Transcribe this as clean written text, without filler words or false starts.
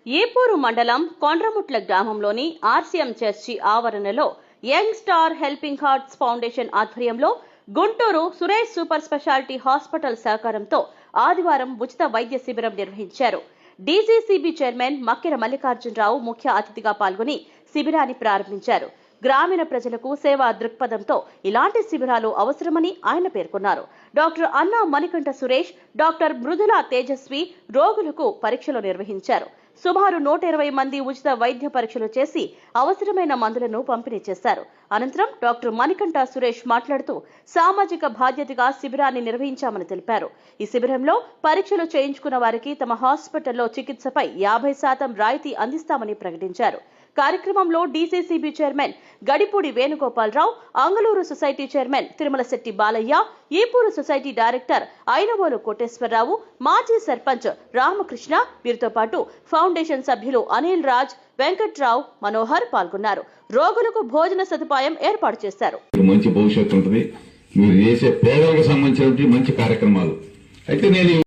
ఏపూరు మండలం కొండ్రముట్ల గ్రామంలోని RCM church ఆవరణలో young star helping hearts foundation ఆధ్వర్యంలో Guntur Suresh super speciality hospital సహకారంతో ఆదివారం ఉచిత వైద్య శిబిరం నిర్వహించారు. డీసీసీబీ చైర్మన్ మక్కెర మల్లికార్జునరావు ముఖ్య అతిథిగా పాల్గొని శిబిరాన్ని ప్రారంభించారు. గ్రామీణ ప్రజలకు సేవా దృక్పథంతో ఇలాంటి శిబిరాలు అవసరమని ఆయన పేర్కొన్నారు. డాక్టర్ అన్నా మణికంఠ సురేష్, డాక్టర్ మృదులా తేజస్వి రోగులకు పరీక్షలు నిర్వహించారు. సుమారు 120 మంది ఉచిత వైద్య పరీక్షలు చేసి అవసరమైన మందులను పంపిణీ చేశారు. అనంతరం డాక్టర్ మణికంఠ సురేష్ మాట్లాడుతూ సామాజిక బాధ్యతగా శిబిరాన్ని నిర్వహించామని తెలిపారు. ఈ శిబిరంలో పరీక్షలు చేయించుకున్న వారికి తమ హాస్పిటల్లో చికిత్సపై 50% రాయితీ అందిస్తామని ప్రకటించారు. కార్యక్రమంలో DCCB chairman Gadipudi Venugopalarao, Angaluru society chairman Tirumalasetti Balaiah, Epuru society director Inavolu Koteswararao, మాజీ సర్పంచ్ రామకృష్ణ, వీరితో పాటు ఫౌండేషన్ సభ్యులు అనిల్ రాజ్, వెంకట్రావు, మనోహర్ పాల్గొన్నారు. రోగులకు భోజన సదుపాయం ఏర్పాటు చేశారు. మంచి భవిష్యత్తు ఉంటుంది. మీరు చేసే పేదలకు సంబంధించిన మంచి కార్యక్రమాలు అయితే నేను